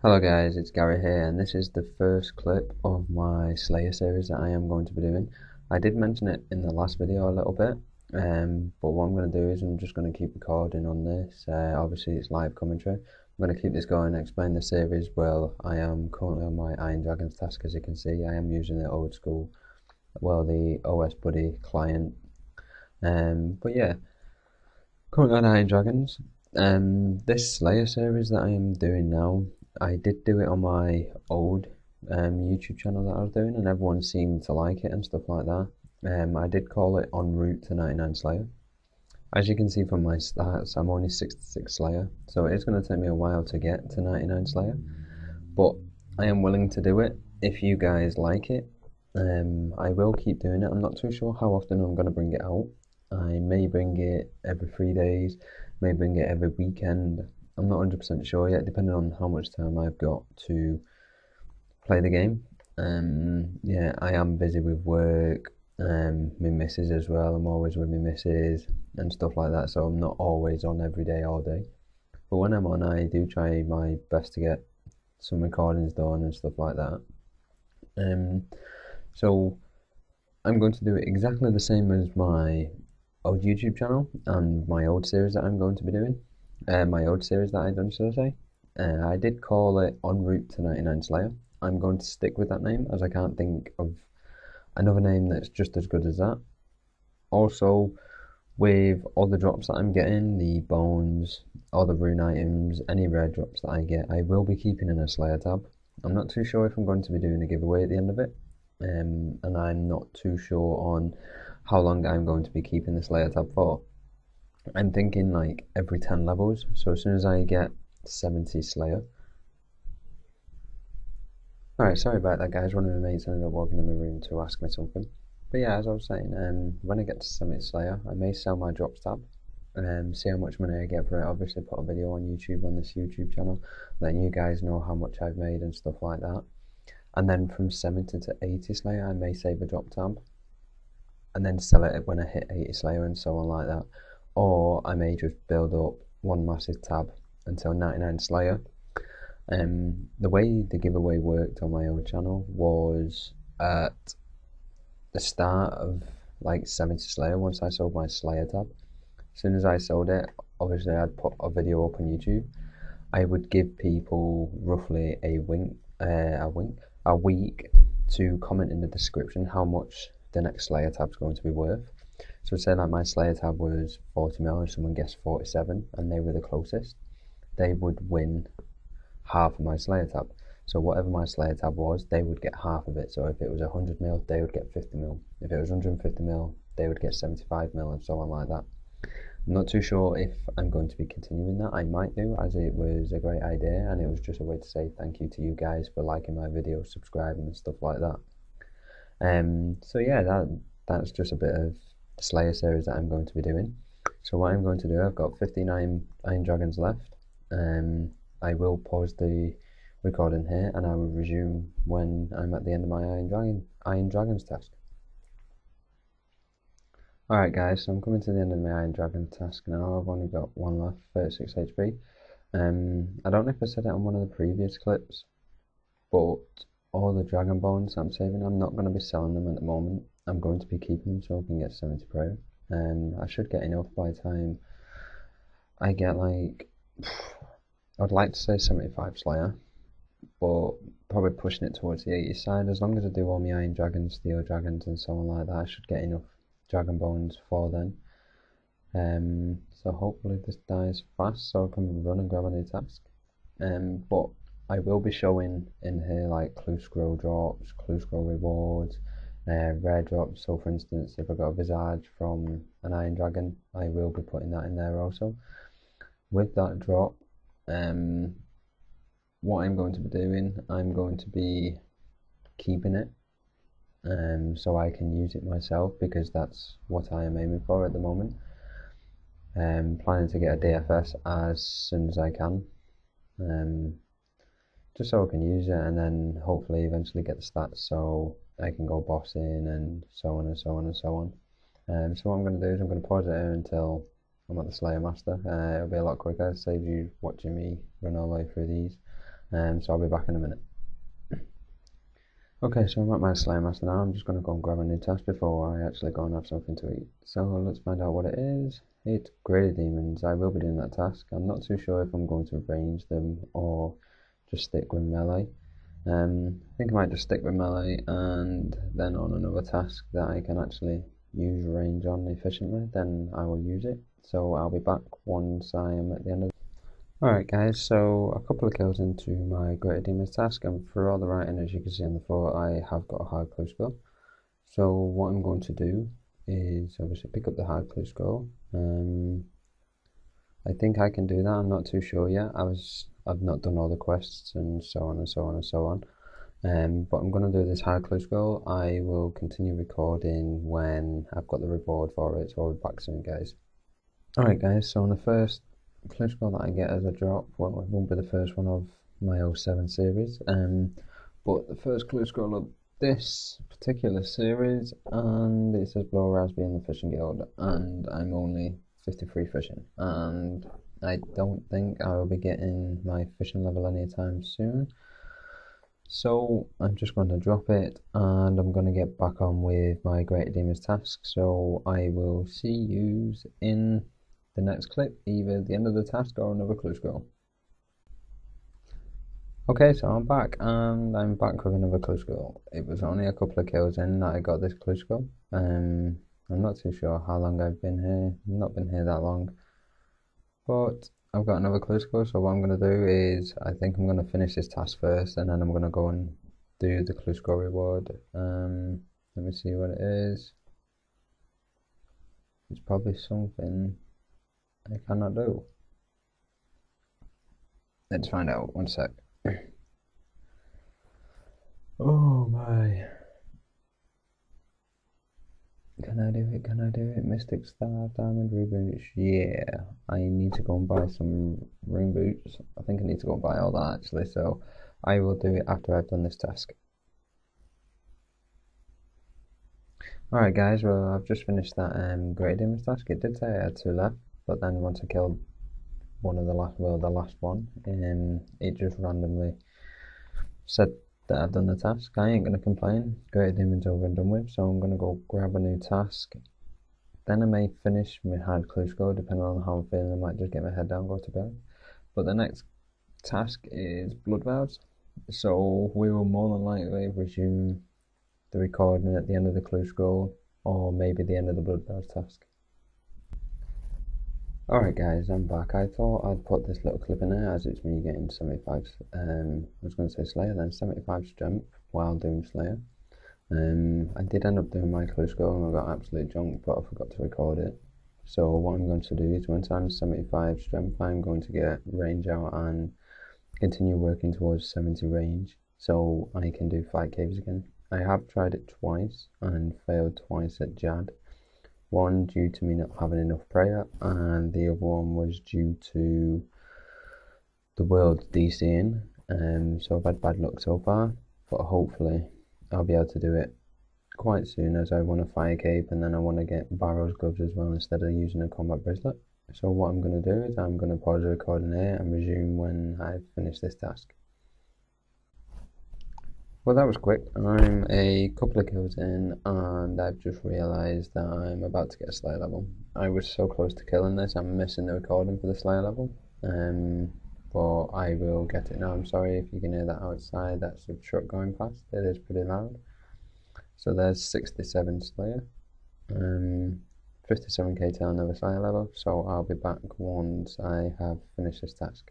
Hello guys, it's Gary here, and this is the first clip of my Slayer series that I am going to be doing. I did mention it in the last video a little bit, but what I'm going to do is I'm just going to keep recording on this. Obviously it's live commentary. I'm going to keep this going and explain the series. Well, I am currently on my Iron Dragons task, as you can see. I am using the old school, the OS Buddy client. But yeah, currently on Iron Dragons. This Slayer series that I am doing now, I did do it on my old YouTube channel that I was doing, and everyone seemed to like it and stuff like that. I did call it En Route to 99 Slayer. As you can see from my stats, I'm only 66 Slayer, so it is going to take me a while to get to 99 Slayer, but I am willing to do it if you guys like it. I will keep doing it. I'm not too sure how often I'm going to bring it out. I may bring it every 3 days, may bring it every weekend. I'm not 100% sure yet, depending on how much time I've got to play the game. Yeah, I am busy with work, my missus as well. I'm always with my missus and stuff like that, so I'm not always on every day, all day. But when I'm on, I do try my best to get some recordings done and stuff like that. So I'm going to do it exactly the same as my old YouTube channel and my old series that I'm going to be doing. My old series that I done, should I say. I did call it En Route to 99 Slayer. I'm going to stick with that name as I can't think of another name that's just as good as that. Also, with all the drops that I'm getting, the bones, all the rune items, any rare drops that I get, I will be keeping in a Slayer tab. I'm not too sure if I'm going to be doing a giveaway at the end of it, and I'm not too sure on how long I'm going to be keeping the Slayer tab for. I'm thinking like every 10 levels, so as soon as I get 70 Slayer. Alright, sorry about that guys, one of my mates ended up walking in my room to ask me something. But yeah, as I was saying, when I get to 70 Slayer, I may sell my drops tab, see how much money I get for it. Obviously put a video on YouTube on this YouTube channel, letting you guys know how much I've made and stuff like that. And then from 70 to 80 Slayer, I may save a drop tab, and then sell it when I hit 80 Slayer and so on like that. Or I may just build up one massive tab until 99 Slayer. The way the giveaway worked on my old channel was at the start of like 70 Slayer, once I sold my Slayer tab. As soon as I sold it, obviously I'd put a video up on YouTube. I would give people roughly a week to comment in the description how much the next Slayer tab is going to be worth. So say that my Slayer tab was 40 mil and someone guessed 47 and they were the closest, they would win half of my Slayer tab. So whatever my Slayer tab was, they would get half of it. So if it was 100 mil, they would get 50 mil. If it was 150 mil, they would get 75 mil and so on like that. I'm not too sure if I'm going to be continuing that. I might do, as it was a great idea and it was just a way to say thank you to you guys for liking my videos, subscribing and stuff like that. So yeah, that's just a bit of the Slayer series that I'm going to be doing. So what I'm going to do, I've got 59 Iron Dragons left. I will pause the recording here and I will resume when I'm at the end of my Iron Dragons task. Alright guys, so I'm coming to the end of my Iron Dragon task now. I've only got one left, 36 HP. I don't know if I said it on one of the previous clips, but all the dragon bones I'm saving, I'm not going to be selling them at the moment. I'm going to be keeping them so I can get 70 pro. I should get enough by the time I get like, I'd like to say 75 Slayer, but probably pushing it towards the 80 side. As long as I do all my Iron Dragons, Steel Dragons and so on like that, I should get enough dragon bones for then. So hopefully this dies fast so I can run and grab a new task. But I will be showing in here like clue scroll drops, clue scroll rewards, rare drops. So for instance, if I got a visage from an Iron Dragon, I will be putting that in there also. With that drop, what I'm going to be doing, I'm going to be keeping it, so I can use it myself, because that's what I am aiming for at the moment. Planning to get a DFS as soon as I can, just so I can use it and then hopefully eventually get the stats so I can go bossing and so on and so on and so on. So what I'm going to do is I'm going to pause it here until I'm at the Slayer Master. It'll be a lot quicker, saves you watching me run all the way through these. so I'll be back in a minute. Okay, so I'm at my Slayer Master now. I'm just going to go and grab a new task before I actually go and have something to eat. So let's find out what it is. It's Greater Demons. I will be doing that task. I'm not too sure if I'm going to range them or just stick with melee. I think I might just stick with melee, and then on another task that I can actually use range on efficiently, then I will use it. So I'll be back once I am at the end of Alright guys, so a couple of kills into my Greater Demons task, and for all the writing, as you can see on the floor, I have got a hard clue skull. So what I'm going to do is obviously pick up the hard clue skull. I think I can do that, I'm not too sure yet. I've not done all the quests and so on and so on and so on. But I'm going to do this hard clue skull. I will continue recording when I've got the reward for it, so I'll be back soon guys. Alright guys, so on the first clue skull that I get as a drop, well, it won't be the first one of my 07 series, but the first clue skull of this particular series, and it says Blow Raspberry in the Fishing Guild, and I'm only 53 fishing, and I don't think I will be getting my fishing level anytime soon. So I'm just going to drop it, and I'm going to get back on with my Greater Demons task. So I will see you in the next clip, either the end of the task or another clue skull. Okay, so I'm back, and I'm back with another clue skull. It was only a couple of kills in that I got this clue skull. I'm not too sure how long I've been here. I've not been here that long, but I've got another clue skull. So what I'm going to do is, I think I'm going to finish this task first, and then I'm going to go and do the clue skull reward. Let me see what it is. It's probably something I cannot do. Let's find out. One sec. Oh my. Can I do it? Can I do it? Mystic Star, Diamond, Rune Boots. Yeah. I need to go and buy some Rune Boots. I think I need to go and buy all that actually, so I will do it after I've done this task. Alright guys, well I've just finished that Greater Demons task. It did say I had 2 left, but then once I killed one of the last, well the last one, it just randomly said that I've done the task. I ain't gonna complain. Greater Demons over and done with, so I'm gonna go grab a new task. Then I may finish my hard clue skull, depending on how I'm feeling. I might just get my head down, go to bed. But the next task is Blood Vows, so we will more than likely resume the recording at the end of the clue skull, or maybe the end of the Blood Vows task. Alright guys, I'm back. I thought I'd put this little clip in there as it's me getting 75, I was going to say Slayer, then 75 strength while doing Slayer. I did end up doing my clue skull and I got absolutely junked, but I forgot to record it. So what I'm going to do is once I'm 75 strength, I'm going to get range out and continue working towards 70 range, so I can do fight caves again. I have tried it twice and failed twice at Jad. One due to me not having enough prayer, and the other one was due to the world DCing. So I've had bad luck so far, but hopefully I'll be able to do it quite soon, as I want a fire cape and then I want to get Barrow's gloves as well instead of using a combat bracelet. So what I'm going to do is I'm going to pause the recording here and resume when I've finished this task. Well, that was quick. I'm a couple of kills in and I've just realised that I'm about to get a Slayer level. I was so close to killing this, I'm missing the recording for the Slayer level. But I will get it now. I'm sorry if you can hear that outside, that's a truck going past, it is pretty loud. So there's 67 Slayer, 57k till another Slayer level, so I'll be back once I have finished this task.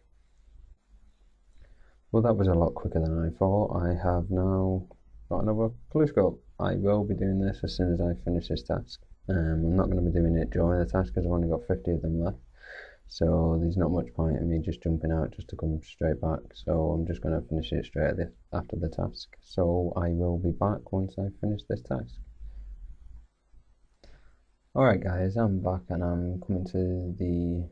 Well, that was a lot quicker than I thought. I have now got another clue skull. I will be doing this as soon as I finish this task. I'm not going to be doing it during the task because I've only got 50 of them left. So there's not much point in me just jumping out just to come straight back. So I'm just going to finish it straight after the task. So I will be back once I finish this task. Alright guys, I'm back and I'm coming to the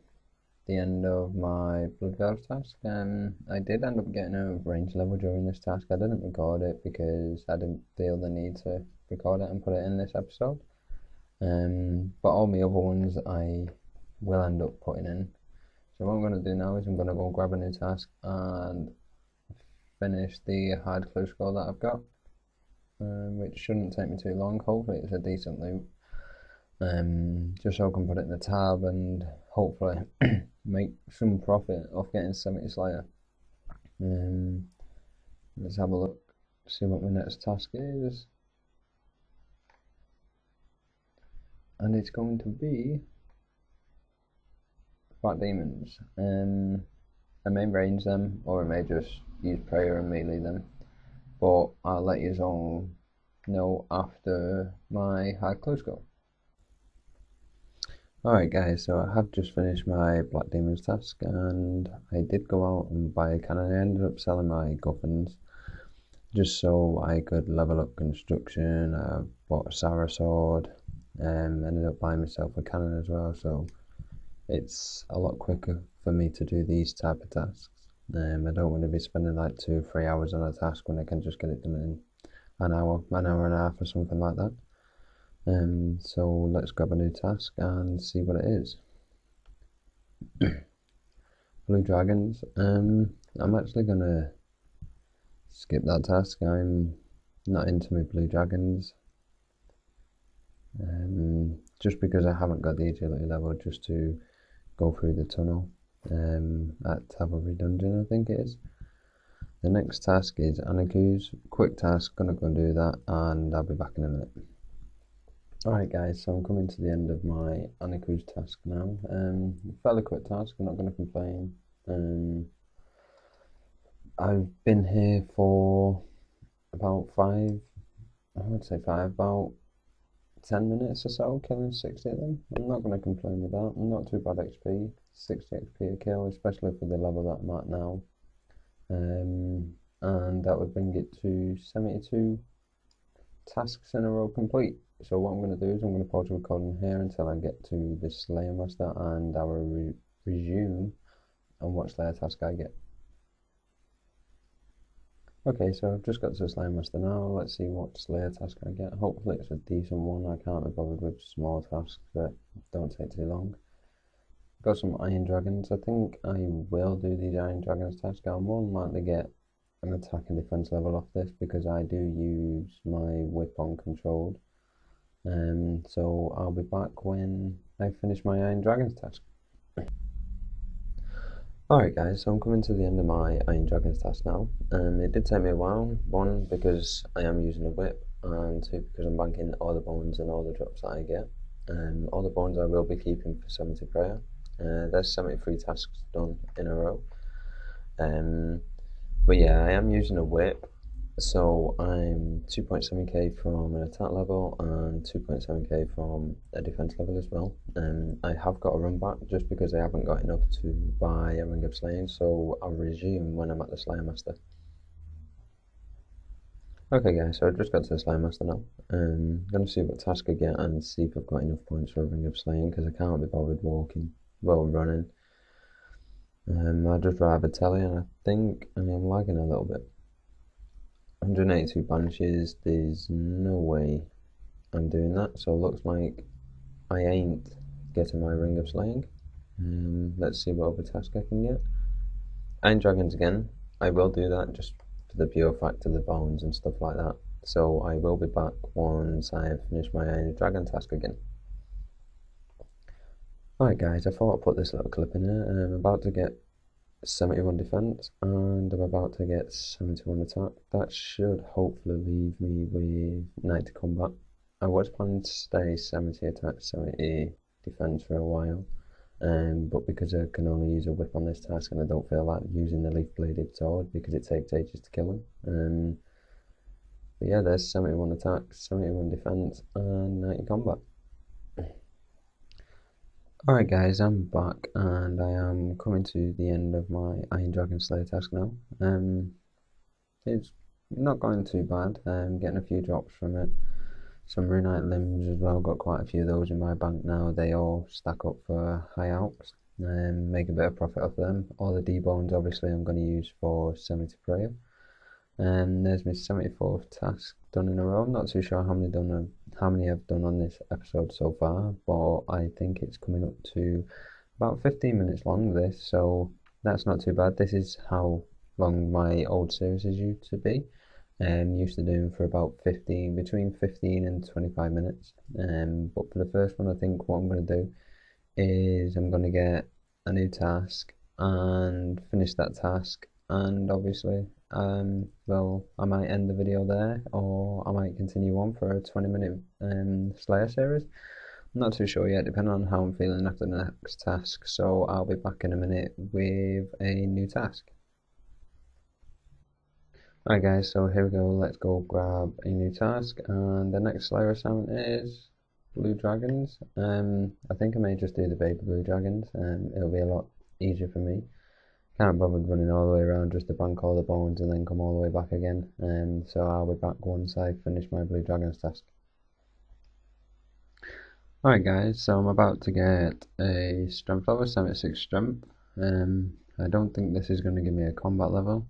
end of my Blood Vows task. I did end up getting a range level during this task. I didn't record it because I didn't feel the need to record it and put it in this episode. But all my other ones I will end up putting in. So what I'm going to do now is I'm going to go grab a new task and finish the hard clue score that I've got, which shouldn't take me too long. Hopefully it's a decent loot, just so I can put it in the tab and hopefully make some profit off getting 70 Slayer. Let's have a look, see what my next task is, and it's going to be Black Demons. I may range them, or I may just use prayer and melee them, but I'll let you all know after my hard close score. Alright guys, so I have just finished my Black Demons task, and I did go out and buy a cannon. I ended up selling my guffins just so I could level up construction. I bought a Sarah sword, and ended up buying myself a cannon as well, so it's a lot quicker for me to do these type of tasks. I don't want to be spending like 2-3 hours on a task when I can just get it done in an hour and a half or something like that. So let's grab a new task and see what it is. Blue dragons. I'm actually gonna skip that task. I'm not into my blue dragons. Just because I haven't got the agility level just to go through the tunnel at Cavalry Dungeon, I think it is. The next task is Anaku's. Quick task, gonna go and do that, and I'll be back in a minute. Alright guys, so I'm coming to the end of my Anaku's task now. Fairly quick task, I'm not gonna complain. I've been here for about about 10 minutes or so, killing 60 of them. I'm not going to complain with that. I'm not too bad XP, 60 XP a kill, especially for the level that I'm at now. And that would bring it to 72 tasks in a row complete. So what I'm going to do is I'm going to pause the recording here until I get to the Slayer Master, and I will resume and what Slayer task I get. Okay, so I've just got to the Slayer Master now. Let's see what Slayer task I get. Hopefully it's a decent one. I can't be bothered with small tasks that don't take too long. Got some Iron Dragons. I think I will do these Iron Dragons tasks. I'll more than likely get an attack and defense level off this because I do use my whip on controlled. So I'll be back when I finish my Iron Dragons task. Alright guys, so I'm coming to the end of my Iron Dragons task now. It did take me a while, one because I am using a whip, and two because I'm banking all the bones and all the drops that I get. All the bones I will be keeping for 70 prayer. There's 73 tasks done in a row. But yeah, I am using a whip, so I'm 2.7k from an attack level and 2.7k from a defense level as well. I have got a run back just because I haven't got enough to buy a Ring of Slaying, so I'll resume when I'm at the Slayer Master. Okay guys, so I've just got to the Slayer Master now. I'm going to see what task I get and see if I've got enough points for a Ring of Slaying because I can't be bothered running. I'd just rather tell you, and I think I am lagging a little bit. 182 banishes, there's no way I'm doing that, so it looks like I ain't getting my Ring of Slaying. Let's see what other task I can get. Iron Dragons again, I will do that just for the pure fact of the bones and stuff like that. So I will be back once I have finished my Iron Dragon task again. Alright guys, I thought I'd put this little clip in here. I'm about to get 71 defense and I'm about to get 71 attack. That should hopefully leave me with 90 combat. I was planning to stay 70 attack, 70 defense for a while, but because I can only use a whip on this task and I don't feel like using the leaf bladed sword because it takes ages to kill him. But yeah, there's 71 attack, 71 defense and 90 combat. Alright guys, I'm back and I am coming to the end of my Iron Dragon Slayer task now. It's not going too bad, getting a few drops from it. Some Runite limbs as well, got quite a few of those in my bank now. They all stack up for high alps and make a bit of profit off them. All the D-bones obviously I'm going to use for 70 prayer. And there's my 74th task done in a row. I'm not too sure how many I've done on this episode so far, but I think it's coming up to about 15 minutes long this, so that's not too bad. This is how long my old series used to be. Used to do them for about between 15 and 25 minutes. But for the first one, I think what I'm going to do is I'm going to get a new task and finish that task, and obviously, well, I might end the video there, or I might continue on for a 20-minute Slayer series. I'm not too sure yet, depending on how I'm feeling after the next task. So I'll be back in a minute with a new task. Alright guys, so here we go, let's go grab a new task, and the next Slayer assignment is Blue Dragons. I think I may just do the baby Blue Dragons, it'll be a lot easier for me. Can't bother running all the way around just to bank all the bones and then come all the way back again, so I'll be back once I finish my Blue Dragons task. Alright guys, so I'm about to get a strength level, 76 strength. I don't think this is going to give me a combat level.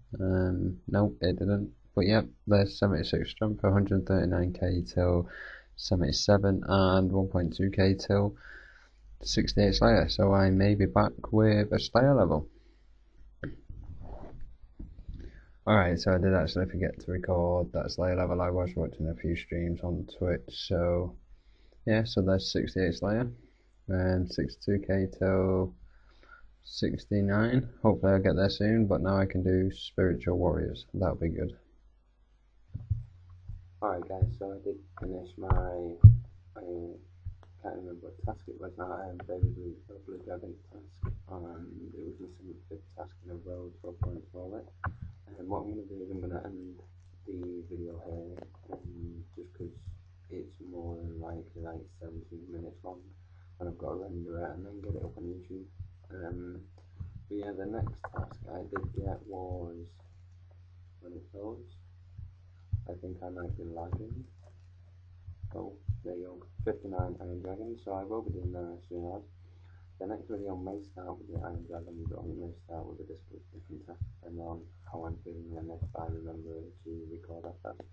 Nope, it didn't. But yep, there's 76 strength, 139k till 77, and 1.2k till 68 Slayer. So I may be back with a Slayer level. Alright, so I did actually forget to record that Slayer level. I was watching a few streams on Twitch, so yeah, so there's 68 Slayer, and 62k till 69. Hopefully I'll get there soon, but now I can do Spiritual Warriors. That'll be good. Alright guys, so I did finish my, I can't remember what task it was now, Baby Blue Dragon task, and it was missing the task in a row, 12 points for it. And what I'm going to do is I'm going to end the video here, just because it's more than likely like 17 minutes long, and I've got to render it and then get it up on YouTube. But yeah, the next task I did get was, when it goes, I think I might be lagging. Oh, there you go, 59 Iron Dragons, so I will be doing that as soon as. The next video may start with the Iron Dragon, but it may start with a different task, depending on how I'm feeling and if I remember to record that task.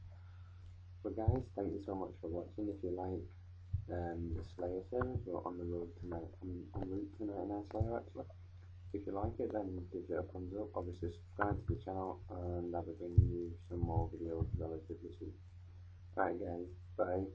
But guys, thank you so much for watching. If you like the Slayer series, we're on the road to en route to 99 Slayer actually. If you like it, then give it a thumbs up. Obviously subscribe to the channel, and I'll be bringing you some more videos relatively soon. Alright guys, bye.